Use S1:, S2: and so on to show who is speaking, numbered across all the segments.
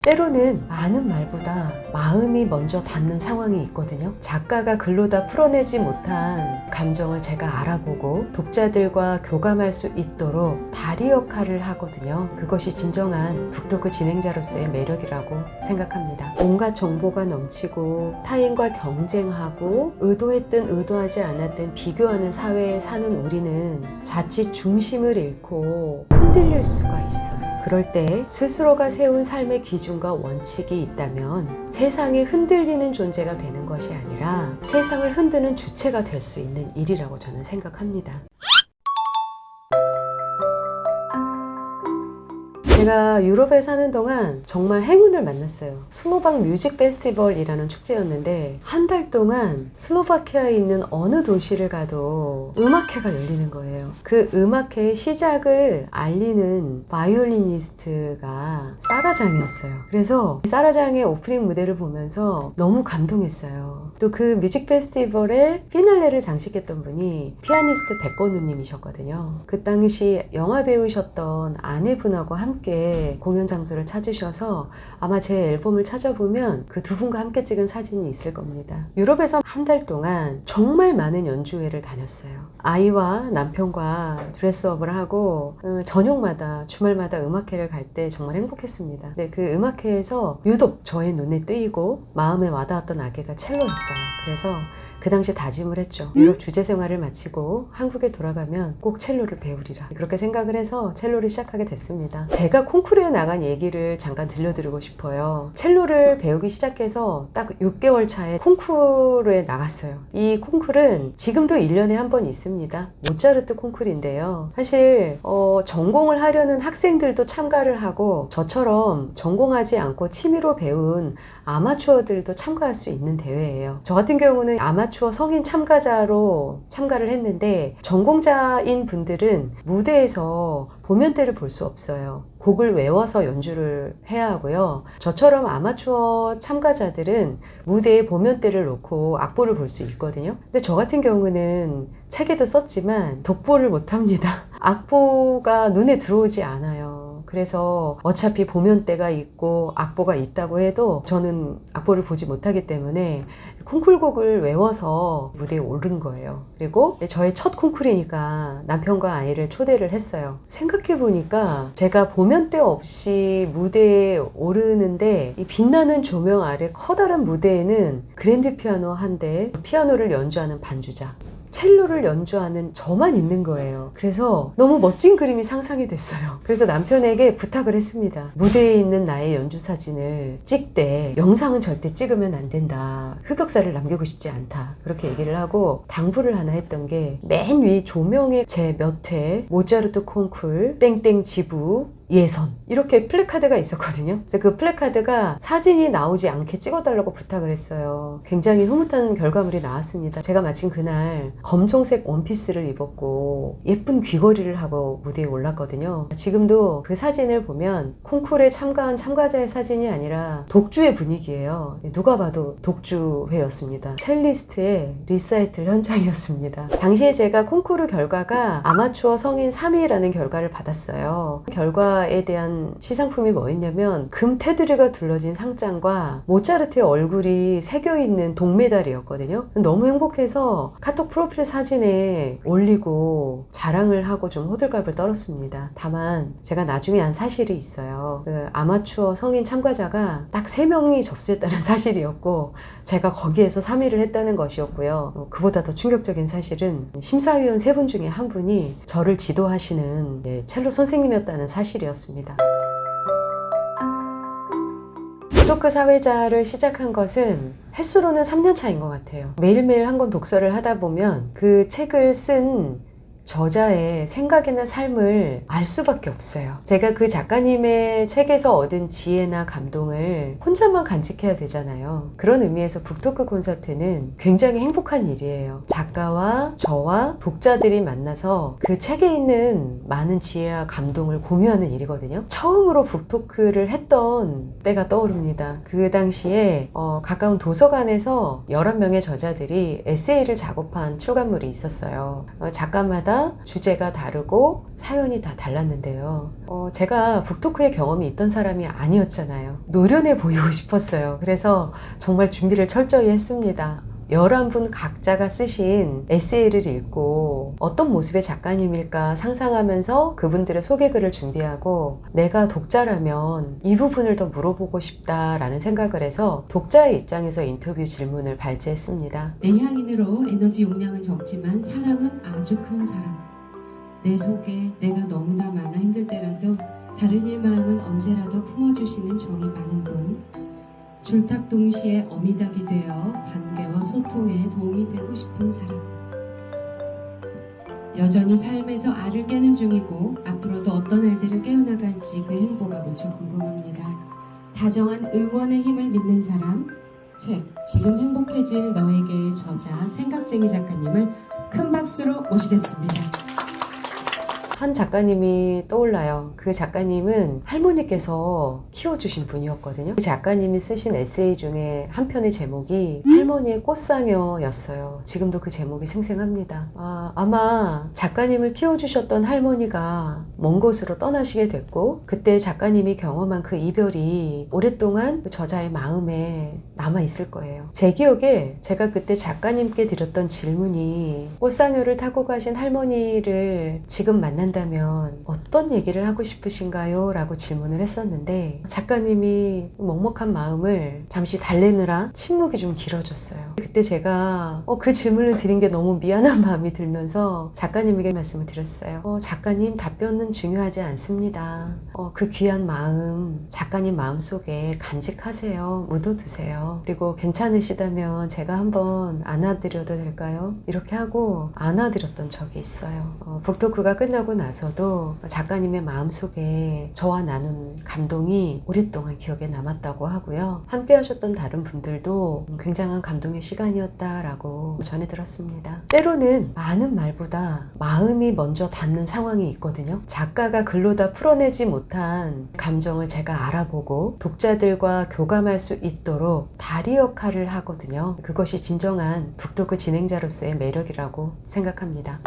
S1: 때로는 아는 말보다 마음이 먼저 닿는 상황이 있거든요. 작가가 글로 다 풀어내지 못한 감정을 제가 알아보고 독자들과 교감할 수 있도록 다리 역할을 하거든요. 그것이 진정한 북토크 진행자로서의 매력이라고 생각합니다. 온갖 정보가 넘치고 타인과 경쟁하고 의도했든 의도하지 않았든 비교하는 사회에 사는 우리는 자칫 중심을 잃고 흔들릴 수가 있어요. 그럴 때 스스로가 세운 삶의 기준과 원칙이 있다면 세상에 흔들리는 존재가 되는 것이 아니라 세상을 흔드는 주체가 될 수 있는 일이라고 저는 생각합니다. 제가 유럽에 사는 동안 정말 행운을 만났어요. 슬로박 뮤직 페스티벌이라는 축제였는데 한 달 동안 슬로바키아에 있는 어느 도시를 가도 음악회가 열리는 거예요. 그 음악회의 시작을 알리는 바이올리니스트가 사라장이었어요. 그래서 사라장의 오프닝 무대를 보면서 너무 감동했어요. 또 그 뮤직 페스티벌의 피날레를 장식했던 분이 피아니스트 백건우님이셨거든요. 그 당시 영화 배우셨던 아내분하고 함께 공연 장소를 찾으셔서 아마 제 앨범을 찾아보면 그 두 분과 함께 찍은 사진이 있을 겁니다. 유럽에서 한 달 동안 정말 많은 연주회를 다녔어요. 아이와 남편과 드레스업을 하고 저녁마다 주말마다 음악회를 갈 때 정말 행복했습니다. 근데 그 음악회에서 유독 저의 눈에 띄고 마음에 와닿았던 악기가 첼로였어요. 그래서 그 당시 다짐을 했죠. 유럽 주재 생활을 마치고 한국에 돌아가면 꼭 첼로를 배우리라. 그렇게 생각을 해서 첼로를 시작하게 됐습니다. 제가 콩쿠르에 나간 얘기를 잠깐 들려드리고 싶어요. 첼로를 배우기 시작해서 딱 6개월 차에 콩쿠르에 나갔어요. 이 콩쿠르는 지금도 1년에 한 번 있습니다. 모차르트 콩쿠르인데요. 사실 전공을 하려는 학생들도 참가를 하고 저처럼 전공하지 않고 취미로 배운 아마추어들도 참가할 수 있는 대회예요. 저 같은 경우는 아마추어 성인 참가자로 참가를 했는데 전공자인 분들은 무대에서 보면대를 볼 수 없어요. 곡을 외워서 연주를 해야 하고요. 저처럼 아마추어 참가자들은 무대에 보면대를 놓고 악보를 볼 수 있거든요. 근데 저 같은 경우는 책에도 썼지만 독보를 못합니다. 악보가 눈에 들어오지 않아요. 그래서 어차피 보면대가 있고 악보가 있다고 해도 저는 악보를 보지 못하기 때문에 콩쿨곡을 외워서 무대에 오른 거예요. 그리고 저의 첫 콩쿨이니까 남편과 아이를 초대를 했어요. 생각해보니까 제가 보면대 없이 무대에 오르는데 이 빛나는 조명 아래 커다란 무대에는 그랜드 피아노 한 대, 피아노를 연주하는 반주자, 첼로를 연주하는 저만 있는 거예요. 그래서 너무 멋진 그림이 상상이 됐어요. 그래서 남편에게 부탁을 했습니다. 무대에 있는 나의 연주 사진을 찍되 영상은 절대 찍으면 안 된다. 흑역사를 남기고 싶지 않다. 그렇게 얘기를 하고 당부를 하나 했던 게 맨 위 조명에 제 몇 회 모차르트 콩쿨 땡땡 지부 예선 이렇게 플래카드가 있었거든요. 그래서 그 플래카드가 사진이 나오지 않게 찍어달라고 부탁을 했어요. 굉장히 흐뭇한 결과물이 나왔습니다. 제가 마침 그날 검정색 원피스를 입었고 예쁜 귀걸이를 하고 무대에 올랐거든요. 지금도 그 사진을 보면 콩쿠르에 참가한 참가자의 사진이 아니라 독주의 분위기예요. 누가 봐도 독주회였습니다. 첼리스트의 리사이틀 현장이었습니다. 당시에 제가 콩쿠르 결과가 아마추어 성인 3위라는 결과를 받았어요. 결과에 대한 시상품이 뭐였냐면 금 테두리가 둘러진 상장과 모차르트의 얼굴이 새겨있는 동메달이었거든요. 너무 행복해서 카톡 프로필 사진에 올리고 자랑을 하고 좀 호들갑을 떨었습니다. 다만 제가 나중에 한 사실이 있어요. 그 아마추어 성인 참가자가 딱 3명이 접수했다는 사실이었고 제가 거기에서 3위를 했다는 것이었고요. 그보다 더 충격적인 사실은 심사위원 3분 중에 한 분이 저를 지도하시는 첼로 선생님이었다는 사실이었습니다. 북토크 사회자를 시작한 것은 횟수로는 3년 차인 것 같아요. 매일매일 한 권 독서를 하다 보면 그 책을 쓴 저자의 생각이나 삶을 알 수밖에 없어요. 제가 그 작가님의 책에서 얻은 지혜나 감동을 혼자만 간직해야 되잖아요. 그런 의미에서 북토크 콘서트는 굉장히 행복한 일이에요. 작가와 저와 독자들이 만나서 그 책에 있는 많은 지혜와 감동을 공유하는 일이거든요. 처음으로 북토크를 했던 때가 떠오릅니다. 그 당시에 가까운 도서관에서 11명의 저자들이 에세이를 작업한 출간물이 있었어요. 작가마다 분들마다 주제가 다르고 사연이 다 달랐는데요. 제가 북토크의 경험이 있던 사람이 아니었잖아요. 노련해 보이고 싶었어요. 그래서 정말 준비를 철저히 했습니다. 11분 각자가 쓰신 에세이를 읽고 어떤 모습의 작가님일까 상상하면서 그분들의 소개글을 준비하고 내가 독자라면 이 부분을 더 물어보고 싶다라는 생각을 해서 독자의 입장에서 인터뷰 질문을 발제했습니다.
S2: 내향인으로 에너지 용량은 적지만 사랑은 아주 큰 사람. 내 속에 내가 너무나 많아 힘들 때라도 다른 이의 마음은 언제라도 품어주시는 정이 많은 분. 줄탁 동시에 어미닭이 되어 관계와 소통에 도움이 되고 싶은 사람. 여전히 삶에서 알을 깨는 중이고 앞으로도 어떤 알들을 깨어나갈지 그 행보가 무척 궁금합니다. 다정한 응원의 힘을 믿는 사람. 책 지금 행복해질 너에게의 저자 생각쟁이 작가님을 큰 박수로 모시겠습니다.
S1: 한 작가님이 떠올라요. 그 작가님은 할머니께서 키워주신 분이었거든요. 그 작가님이 쓰신 에세이 중에 한 편의 제목이 할머니의 꽃상여였어요. 지금도 그 제목이 생생합니다. 아마 작가님을 키워주셨던 할머니가 먼 곳으로 떠나시게 됐고 그때 작가님이 경험한 그 이별이 오랫동안 그 저자의 마음에 남아있을 거예요. 제 기억에 제가 그때 작가님께 드렸던 질문이 꽃상여를 타고 가신 할머니를 지금 만난다면 어떤 얘기를 하고 싶으신가요? 라고 질문을 했었는데 작가님이 먹먹한 마음을 잠시 달래느라 침묵이 좀 길어졌어요. 그때 제가 그 질문을 드린 게 너무 미안한 마음이 들면서 작가님에게 말씀을 드렸어요. 작가님 답변은 중요하지 않습니다. 그 귀한 마음 작가님 마음속에 간직하세요. 묻어두세요. 그리고 괜찮으시다면 제가 한번 안아드려도 될까요? 이렇게 하고 안아드렸던 적이 있어요. 북토크가 끝나고 나서도 작가님의 마음속에 저와 나눈 감동이 오랫동안 기억에 남았다고 하고요. 함께 하셨던 다른 분들도 굉장한 감동의 시간이었다라고 전해 들었습니다. 때로는 많은 말보다 마음이 먼저 닿는 상황이 있거든요. 작가가 글로 다 풀어내지 못한 감정을 제가 알아보고 독자들과 교감할 수 있도록 다리 역할을 하거든요. 그것이 진정한 북토크 진행자로서의 매력이라고 생각합니다.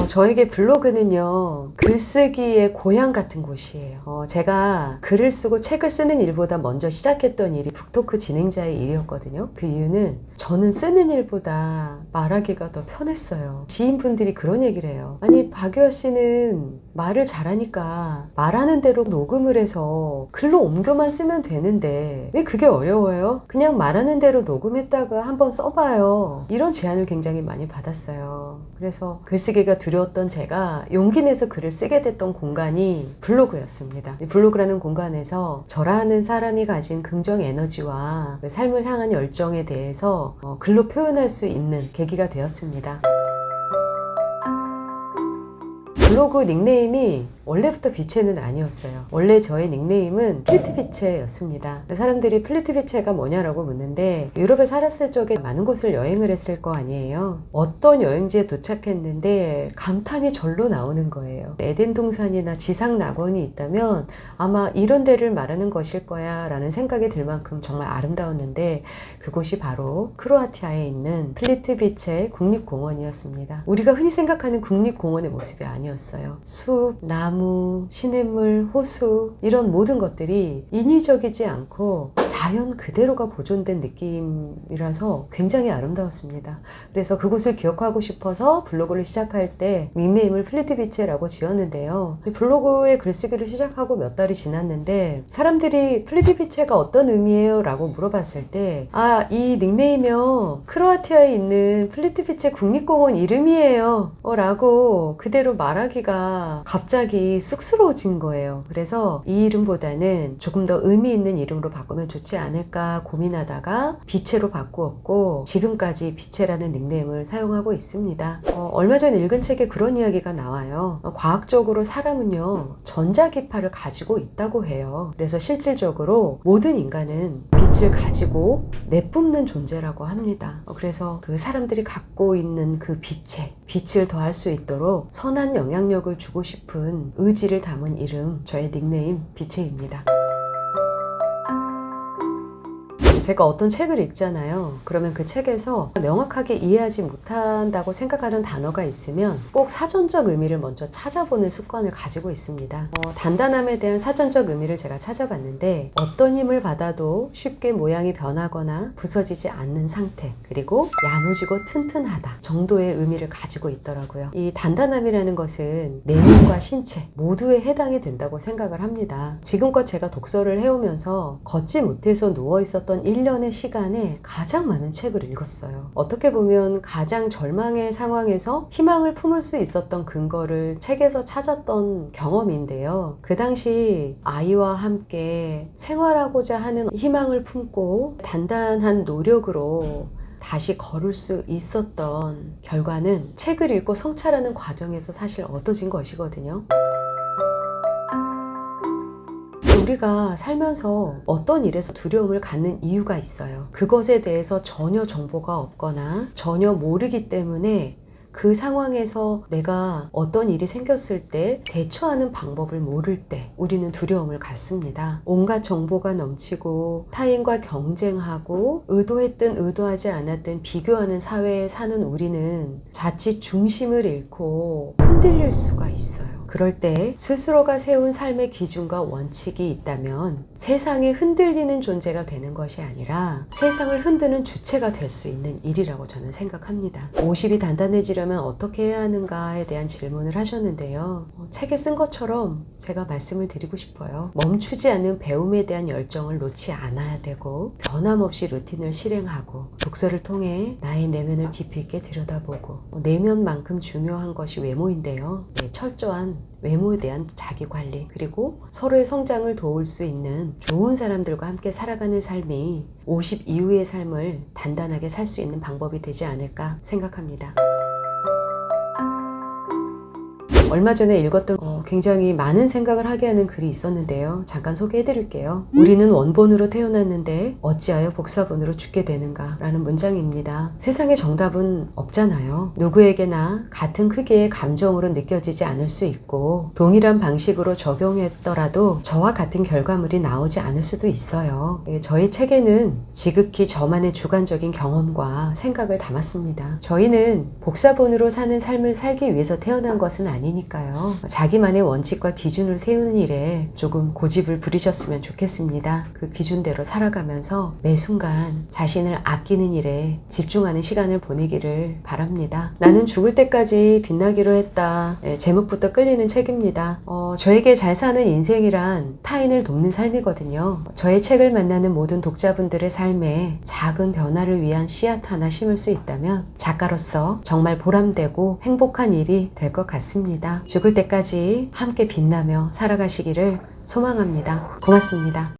S1: 저에게 블로그는요, 글쓰기의 고향 같은 곳이에요. 제가 글을 쓰고 책을 쓰는 일보다 먼저 시작했던 일이 북토크 진행자의 일이었거든요. 그 이유는 저는 쓰는 일보다 말하기가 더 편했어요. 지인분들이 그런 얘기를 해요. 아니, 박유아 씨는 말을 잘하니까 말하는 대로 녹음을 해서 글로 옮겨만 쓰면 되는데 왜 그게 어려워요? 그냥 말하는 대로 녹음했다가 한번 써봐요. 이런 제안을 굉장히 많이 받았어요. 그래서 글쓰기가 두려웠던 제가 용기 내서 글을 쓰게 됐던 공간이 블로그였습니다. 이 블로그라는 공간에서 저라는 사람이 가진 긍정 에너지와 삶을 향한 열정에 대해서 글로 표현할 수 있는 계기가 되었습니다. 블로그 닉네임이 원래부터 비체는 아니었어요. 원래 저의 닉네임은 플리트비체였습니다. 사람들이 플리트비체가 뭐냐라고 묻는데 유럽에 살았을 적에 많은 곳을 여행을 했을 거 아니에요. 어떤 여행지에 도착했는데 감탄이 절로 나오는 거예요. 에덴 동산이나 지상 낙원이 있다면 아마 이런 데를 말하는 것일 거야 라는 생각이 들 만큼 정말 아름다웠는데 그곳이 바로 크로아티아에 있는 플리트비체 국립공원이었습니다. 우리가 흔히 생각하는 국립공원의 모습이 아니었어요. 숲, 나무, 시냇물, 호수 이런 모든 것들이 인위적이지 않고 자연 그대로가 보존된 느낌이라서 굉장히 아름다웠습니다. 그래서 그곳을 기억하고 싶어서 블로그를 시작할 때 닉네임을 플리트비체라고 지었는데요. 블로그에 글쓰기를 시작하고 몇 달이 지났는데 사람들이 플리트비체가 어떤 의미예요? 라고 물어봤을 때 이 닉네임이요 크로아티아에 있는 플리트비체 국립공원 이름이에요 라고 그대로 말하기가 갑자기 쑥스러워진 거예요. 그래서 이 이름보다는 조금 더 의미 있는 이름으로 바꾸면 좋지 않을까 고민하다가 비체로 바꾸었고 지금까지 비체라는 닉네임을 사용하고 있습니다. 얼마 전 읽은 책에 그런 이야기가 나와요. 과학적으로 사람은요 전자기파를 가지고 있다고 해요. 그래서 실질적으로 모든 인간은 빛을 가지고 내뿜는 존재라고 합니다. 그래서 그 사람들이 갖고 있는 그 빛을 더할 수 있도록 선한 영향력을 주고 싶은 의지를 담은 이름, 저의 닉네임 비체입니다. 제가 어떤 책을 읽잖아요. 그러면 그 책에서 명확하게 이해하지 못한다고 생각하는 단어가 있으면 꼭 사전적 의미를 먼저 찾아보는 습관을 가지고 있습니다. 단단함에 대한 사전적 의미를 제가 찾아봤는데 어떤 힘을 받아도 쉽게 모양이 변하거나 부서지지 않는 상태, 그리고 야무지고 튼튼하다 정도의 의미를 가지고 있더라고요. 이 단단함이라는 것은 내면과 신체 모두에 해당이 된다고 생각을 합니다. 지금껏 제가 독서를 해오면서 걷지 못해서 누워있었던 1년의 시간에 가장 많은 책을 읽었어요. 어떻게 보면 가장 절망의 상황에서 희망을 품을 수 있었던 근거를 책에서 찾았던 경험인데요. 그 당시 아이와 함께 생활하고자 하는 희망을 품고 단단한 노력으로 다시 걸을 수 있었던 결과는 책을 읽고 성찰하는 과정에서 사실 얻어진 것이거든요. 우리가 살면서 어떤 일에서 두려움을 갖는 이유가 있어요. 그것에 대해서 전혀 정보가 없거나 전혀 모르기 때문에 그 상황에서 내가 어떤 일이 생겼을 때 대처하는 방법을 모를 때 우리는 두려움을 갖습니다. 온갖 정보가 넘치고 타인과 경쟁하고 의도했든 의도하지 않았든 비교하는 사회에 사는 우리는 자칫 중심을 잃고 흔들릴 수가 있어요. 그럴 때 스스로가 세운 삶의 기준과 원칙이 있다면 세상에 흔들리는 존재가 되는 것이 아니라 세상을 흔드는 주체가 될 수 있는 일이라고 저는 생각합니다. 50이 단단해지려면 어떻게 해야 하는가에 대한 질문을 하셨는데요. 책에 쓴 것처럼 제가 말씀을 드리고 싶어요. 멈추지 않는 배움에 대한 열정을 놓지 않아야 되고 변함없이 루틴을 실행하고 독서를 통해 나의 내면을 깊이 있게 들여다보고 내면만큼 중요한 것이 외모인데요. 철저한 외모에 대한 자기관리, 그리고 서로의 성장을 도울 수 있는 좋은 사람들과 함께 살아가는 삶이 50 이후의 삶을 단단하게 살 수 있는 방법이 되지 않을까 생각합니다. 얼마 전에 읽었던 굉장히 많은 생각을 하게 하는 글이 있었는데요. 잠깐 소개해 드릴게요. 우리는 원본으로 태어났는데 어찌하여 복사본으로 죽게 되는가 라는 문장입니다. 세상에 정답은 없잖아요. 누구에게나 같은 크기의 감정으로 느껴지지 않을 수 있고 동일한 방식으로 적용했더라도 저와 같은 결과물이 나오지 않을 수도 있어요. 저희 책에는 지극히 저만의 주관적인 경험과 생각을 담았습니다. 저희는 복사본으로 사는 삶을 살기 위해서 태어난 것은 아니니까요. 자기만의 원칙과 기준을 세우는 일에 조금 고집을 부리셨으면 좋겠습니다. 그 기준대로 살아가면서 매 순간 자신을 아끼는 일에 집중하는 시간을 보내기를 바랍니다. 나는 죽을 때까지 빛나기로 했다. 제목부터 끌리는 책입니다. 저에게 잘 사는 인생이란 타인을 돕는 삶이거든요. 저의 책을 만나는 모든 독자분들의 삶에 작은 변화를 위한 씨앗 하나 심을 수 있다면 작가로서 정말 보람되고 행복한 일이 될 것 같습니다. 죽을 때까지 함께 빛나며 살아가시기를 소망합니다. 고맙습니다.